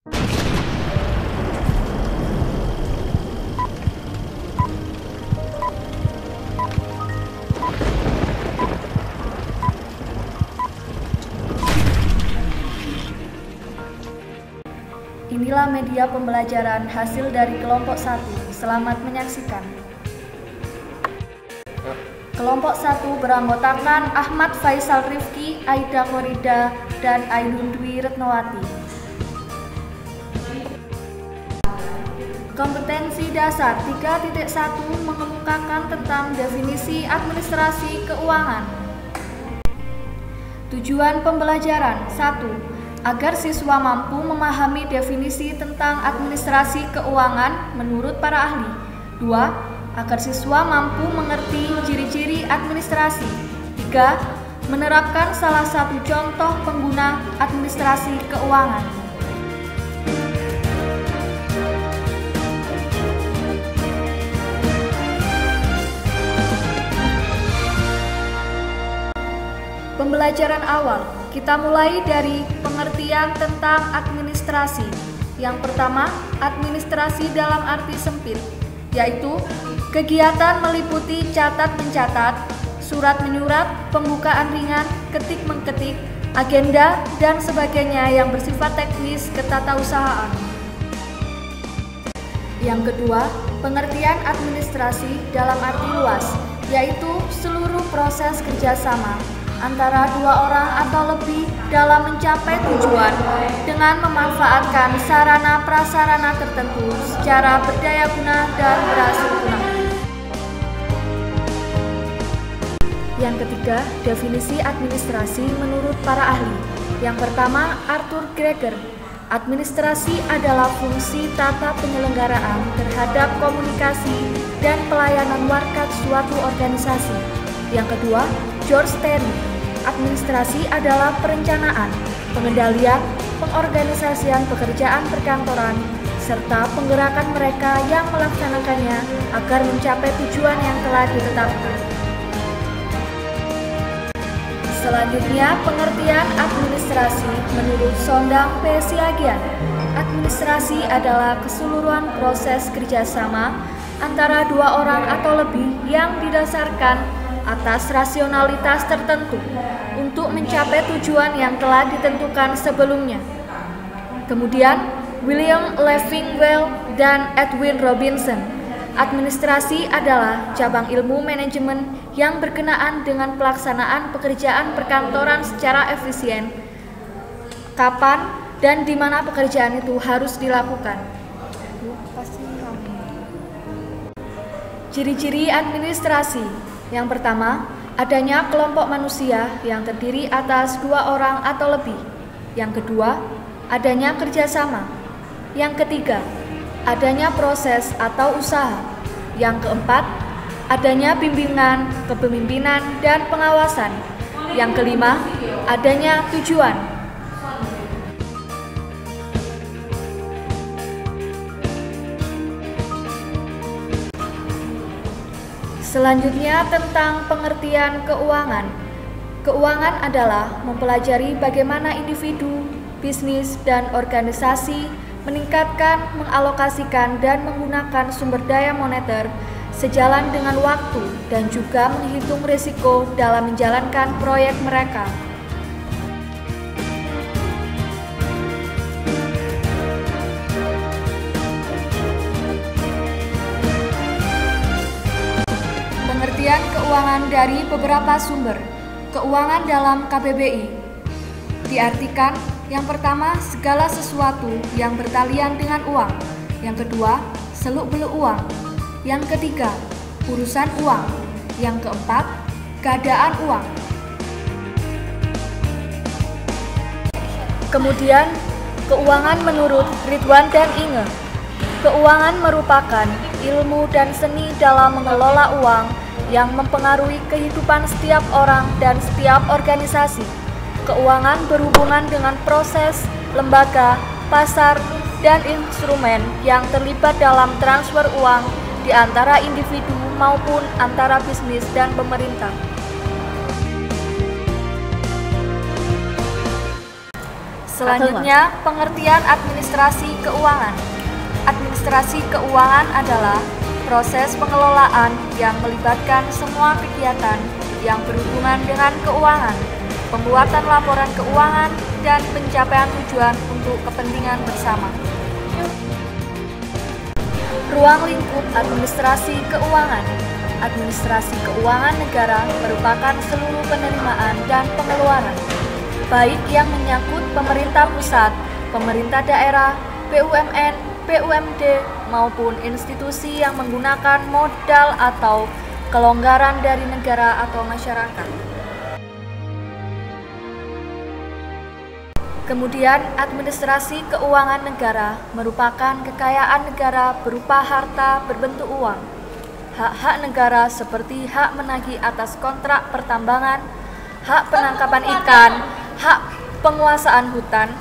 Inilah media pembelajaran hasil dari kelompok 1. Selamat menyaksikan. Kelompok 1 beranggotakan Ahmad Faisal Rifki, Aida Korida, dan Ainun Dwi Retnowati. Kompetensi dasar 3.1 mengemukakan tentang definisi administrasi keuangan. Tujuan pembelajaran 1. Agar siswa mampu memahami definisi tentang administrasi keuangan menurut para ahli. 2. Agar siswa mampu mengerti ciri-ciri administrasi. 3. Menerapkan salah satu contoh pengguna administrasi keuangan. Pembelajaran awal, kita mulai dari pengertian tentang administrasi. Yang pertama, administrasi dalam arti sempit, yaitu kegiatan meliputi catat-mencatat, surat-menyurat, pembukaan ringan, ketik-mengketik, agenda, dan sebagainya yang bersifat teknis ketatausahaan. Yang kedua, pengertian administrasi dalam arti luas, yaitu seluruh proses kerjasama antara dua orang atau lebih dalam mencapai tujuan dengan memanfaatkan sarana-prasarana tertentu secara berdaya guna dan berhasil guna. Yang ketiga, definisi administrasi menurut para ahli. Yang pertama, Arthur Greger. Administrasi adalah fungsi tata penyelenggaraan terhadap komunikasi dan pelayanan warga suatu organisasi. Yang kedua, George Terry. Administrasi adalah perencanaan, pengendalian, pengorganisasian pekerjaan perkantoran, serta penggerakan mereka yang melaksanakannya agar mencapai tujuan yang telah ditetapkan. Selanjutnya, pengertian administrasi menurut Sondang P. Siagian. Administrasi adalah keseluruhan proses kerjasama antara dua orang atau lebih yang didasarkan atas rasionalitas tertentu untuk mencapai tujuan yang telah ditentukan sebelumnya. Kemudian, William Leffingwell dan Edwin Robinson. Administrasi adalah cabang ilmu manajemen yang berkenaan dengan pelaksanaan pekerjaan perkantoran secara efisien, kapan dan di mana pekerjaan itu harus dilakukan. Ciri-ciri administrasi. Yang pertama, adanya kelompok manusia yang terdiri atas dua orang atau lebih. Yang kedua, adanya kerjasama. Yang ketiga, adanya proses atau usaha. Yang keempat, adanya bimbingan, kepemimpinan, dan pengawasan. Yang kelima, adanya tujuan. Selanjutnya tentang pengertian keuangan. Keuangan adalah mempelajari bagaimana individu, bisnis, dan organisasi meningkatkan, mengalokasikan, dan menggunakan sumber daya moneter sejalan dengan waktu dan juga menghitung risiko dalam menjalankan proyek mereka. Pengertian keuangan dari beberapa sumber. Keuangan dalam KBBI diartikan, yang pertama, segala sesuatu yang bertalian dengan uang. Yang kedua, seluk-beluk uang. Yang ketiga, urusan uang. Yang keempat, keadaan uang. Kemudian, keuangan menurut Ridwan dan Inge. Keuangan merupakan ilmu dan seni dalam mengelola uang yang mempengaruhi kehidupan setiap orang dan setiap organisasi. Keuangan berhubungan dengan proses, lembaga, pasar, dan instrumen yang terlibat dalam transfer uang di antara individu maupun antara bisnis dan pemerintah. Selanjutnya, pengertian administrasi keuangan. Administrasi keuangan adalah proses pengelolaan yang melibatkan semua kegiatan yang berhubungan dengan keuangan, pembuatan laporan keuangan, dan pencapaian tujuan untuk kepentingan bersama. Ruang lingkup administrasi keuangan. Administrasi keuangan negara merupakan seluruh penerimaan dan pengeluaran, baik yang menyangkut pemerintah pusat, pemerintah daerah, BUMN, BUMD, maupun institusi yang menggunakan modal atau kelonggaran dari negara atau masyarakat. Kemudian, administrasi keuangan negara merupakan kekayaan negara berupa harta berbentuk uang, hak-hak negara seperti hak menagih atas kontrak pertambangan, hak penangkapan ikan, hak penguasaan hutan,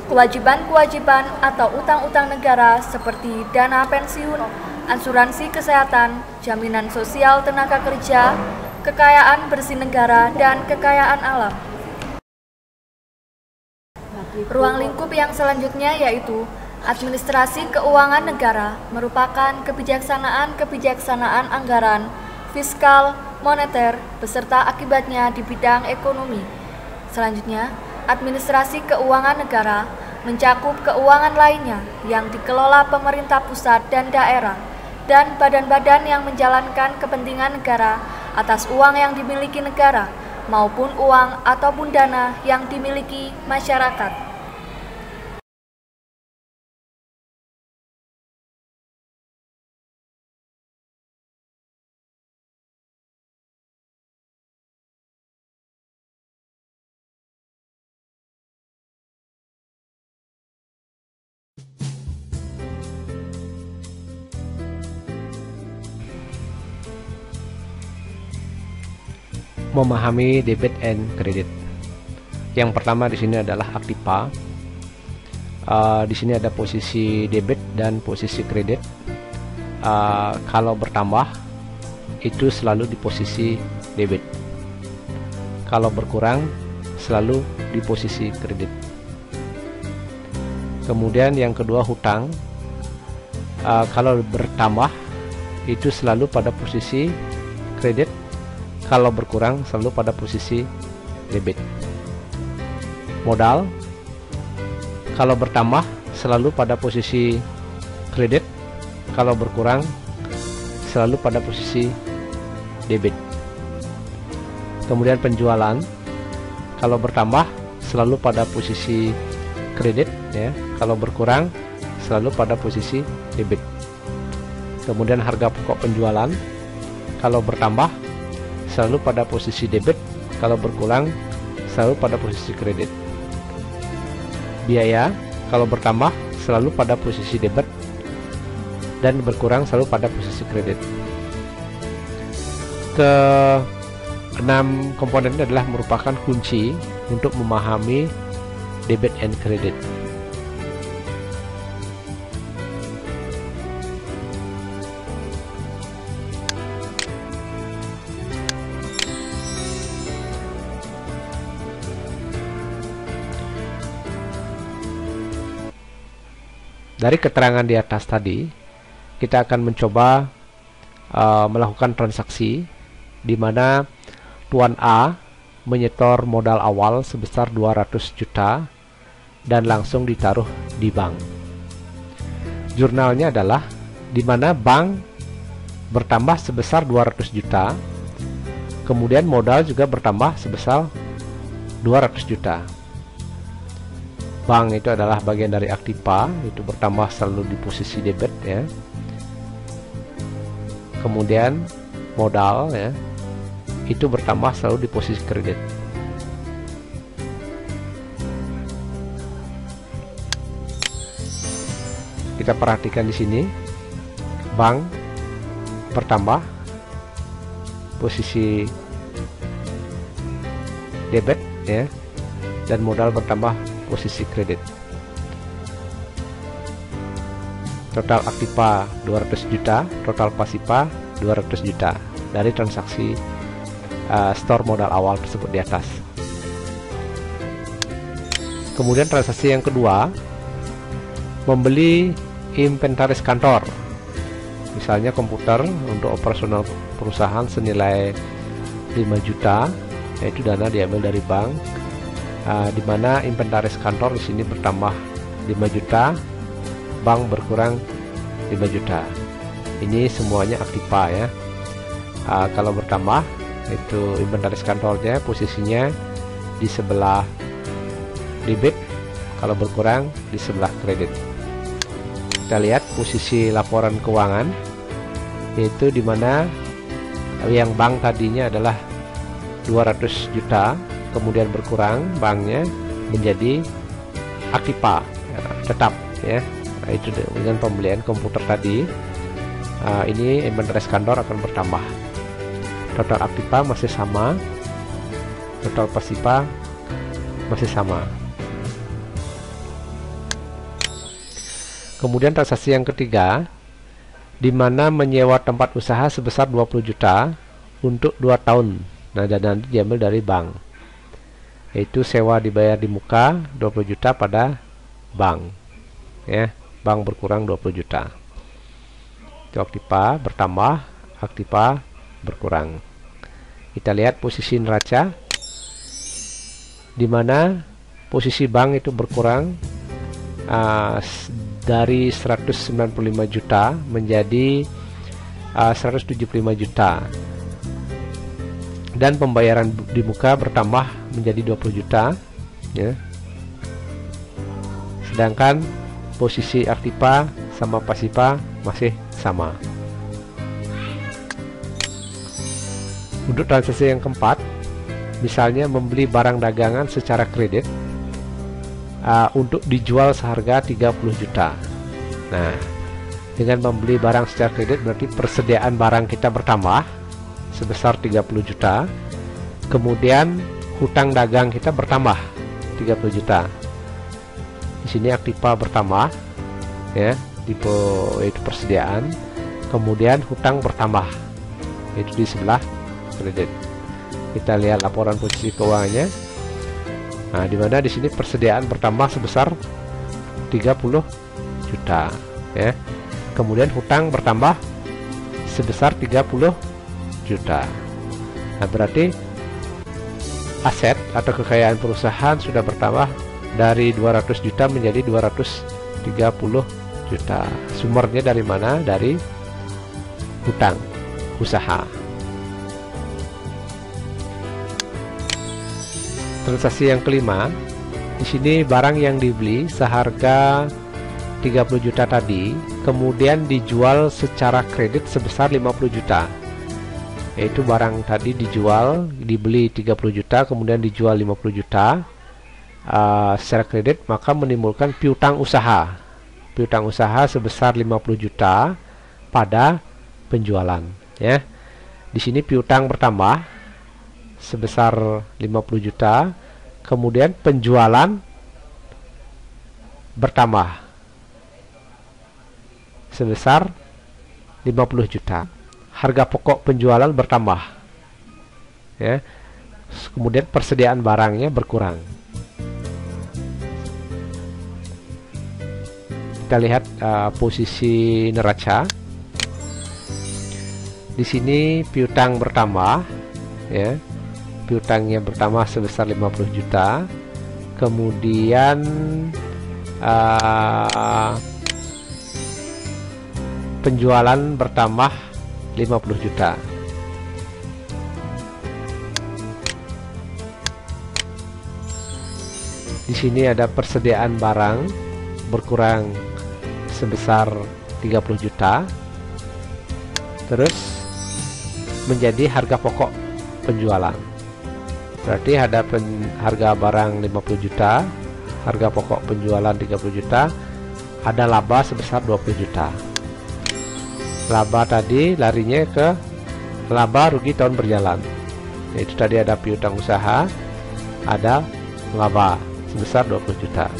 kewajiban-kewajiban atau utang-utang negara seperti dana pensiun, asuransi kesehatan, jaminan sosial tenaga kerja, kekayaan bersih negara, dan kekayaan alam. Ruang lingkup yang selanjutnya yaitu administrasi keuangan negara merupakan kebijaksanaan anggaran, fiskal, moneter, beserta akibatnya di bidang ekonomi. Selanjutnya, administrasi keuangan negara mencakup keuangan lainnya yang dikelola pemerintah pusat dan daerah, dan badan-badan yang menjalankan kepentingan negara atas uang yang dimiliki negara, maupun uang ataupun dana yang dimiliki masyarakat. Memahami debit and credit. Yang pertama di sini adalah aktiva. Di sini ada posisi debit dan posisi kredit. Kalau bertambah itu selalu di posisi debit. Kalau berkurang selalu di posisi kredit. Kemudian yang kedua hutang. Kalau bertambah itu selalu pada posisi kredit. Kalau berkurang selalu pada posisi debit. Modal kalau bertambah selalu pada posisi kredit, kalau berkurang selalu pada posisi debit. Kemudian penjualan kalau bertambah selalu pada posisi kredit ya, kalau berkurang selalu pada posisi debit. Kemudian harga pokok penjualan kalau bertambah selalu pada posisi debit, kalau berkurang selalu pada posisi kredit. Biaya kalau bertambah selalu pada posisi debit dan berkurang selalu pada posisi kredit. Keenam komponen ini adalah merupakan kunci untuk memahami debit and credit. Dari keterangan di atas tadi, kita akan mencoba melakukan transaksi di mana Tuan A menyetor modal awal sebesar 200 juta dan langsung ditaruh di bank. Jurnalnya adalah di mana bank bertambah sebesar 200 juta, kemudian modal juga bertambah sebesar 200 juta. Bank itu adalah bagian dari aktiva, itu bertambah selalu di posisi debit ya. Kemudian modal ya, itu bertambah selalu di posisi kredit. Kita perhatikan di sini, bank bertambah posisi debit ya, dan modal bertambah posisi kredit. Total aktiva 200 juta, total pasiva 200 juta dari transaksi store modal awal tersebut di atas. Kemudian transaksi yang kedua, membeli inventaris kantor, misalnya komputer untuk operasional perusahaan senilai 5 juta, yaitu dana diambil dari bank, di mana inventaris kantor di sini bertambah 5 juta, bank berkurang 5 juta. Ini semuanya aktiva ya. Kalau bertambah itu inventaris kantornya posisinya di sebelah debit, kalau berkurang di sebelah kredit. Kita lihat posisi laporan keuangan, yaitu dimana yang bank tadinya adalah 200 juta, kemudian berkurang banknya menjadi aktiva tetap ya. Nah, itu dengan pembelian komputer tadi, ini inventaris kantor akan bertambah. Total aktiva masih sama, total pasiva masih sama. Kemudian transaksi yang ketiga, di mana menyewa tempat usaha sebesar 20 juta untuk 2 tahun. Nah, dan nanti diambil dari bank, yaitu sewa dibayar di muka 20 juta pada bank ya, bank berkurang 20 juta. Itu aktiva bertambah, aktiva berkurang. Kita lihat posisi neraca, di mana posisi bank itu berkurang dari 195 juta menjadi 175 juta, dan pembayaran di muka bertambah menjadi 20 juta ya. Sedangkan posisi aktiva sama pasiva masih sama. Untuk transaksi yang keempat, misalnya membeli barang dagangan secara kredit untuk dijual seharga 30 juta. Nah, dengan membeli barang secara kredit berarti persediaan barang kita bertambah sebesar 30 juta. Kemudian hutang dagang kita bertambah 30 juta. Di sini aktiva bertambah ya, itu persediaan. Kemudian hutang bertambah, itu di sebelah kredit. Kita lihat laporan posisi keuangannya. Nah, di mana di sini persediaan bertambah sebesar 30 juta ya. Kemudian hutang bertambah sebesar 30 juta. Nah, berarti aset atau kekayaan perusahaan sudah bertambah dari 200 juta menjadi 230 juta. Sumbernya dari mana? Dari hutang usaha. Transaksi yang kelima, di sini barang yang dibeli seharga 30 juta tadi kemudian dijual secara kredit sebesar 50 juta. Yaitu barang tadi dibeli 30 juta kemudian dijual 50 juta secara kredit, maka menimbulkan piutang usaha. Piutang usaha sebesar 50 juta pada penjualan ya. Di sini piutang bertambah sebesar 50 juta, kemudian penjualan bertambah sebesar 50 juta. Harga pokok penjualan bertambah ya. Kemudian persediaan barangnya berkurang. Kita lihat posisi neraca. Di sini piutang bertambah ya. Piutangnya bertambah sebesar 50 juta. Kemudian penjualan bertambah 50 juta. Di sini ada persediaan barang berkurang sebesar 30 juta. Terus menjadi harga pokok penjualan. Berarti ada harga barang 50 juta, harga pokok penjualan 30 juta, ada laba sebesar 20 juta. Laba tadi larinya ke laba rugi tahun berjalan. Yaitu tadi ada piutang usaha, ada laba sebesar 20 juta.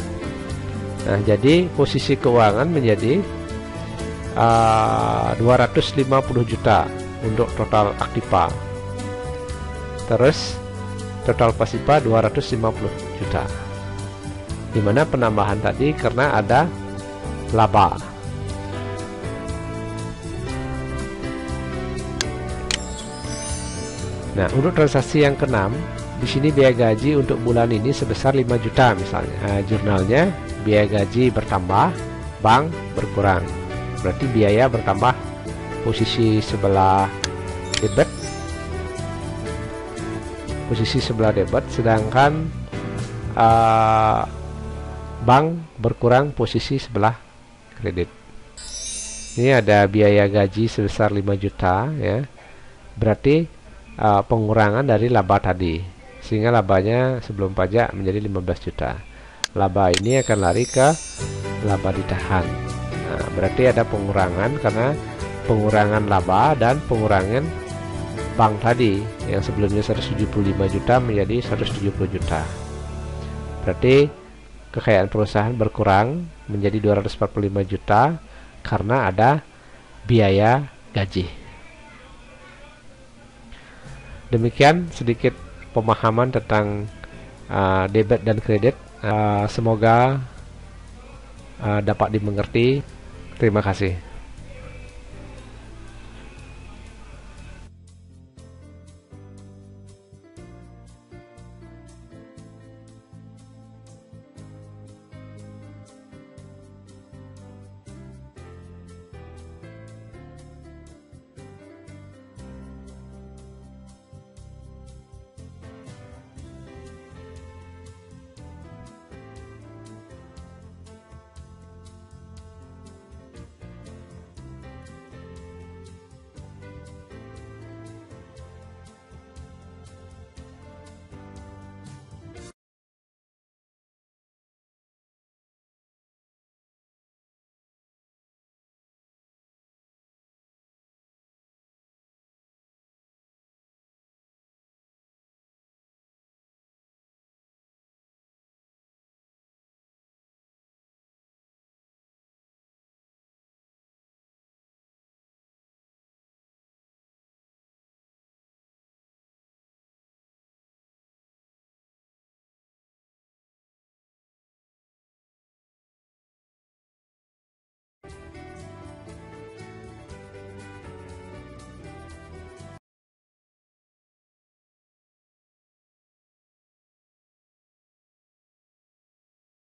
Nah, jadi posisi keuangan menjadi 250 juta untuk total aktiva. Terus total pasiva 250 juta. dimana penambahan tadi karena ada laba. Nah, untuk transaksi yang keenam, di sini biaya gaji untuk bulan ini sebesar 5 juta misalnya. Nah, jurnalnya biaya gaji bertambah, bank berkurang. Berarti biaya bertambah, posisi sebelah debit, sedangkan bank berkurang posisi sebelah kredit. Ini ada biaya gaji sebesar 5 juta ya. Berarti pengurangan dari laba tadi, sehingga labanya sebelum pajak menjadi 15 juta. Laba ini akan lari ke laba ditahan. Nah, berarti ada pengurangan karena pengurangan laba dan pengurangan bank tadi yang sebelumnya 175 juta menjadi 170 juta. Berarti kekayaan perusahaan berkurang menjadi 245 juta karena ada biaya gaji. Demikian sedikit pemahaman tentang debit dan kredit. Semoga dapat dimengerti. Terima kasih.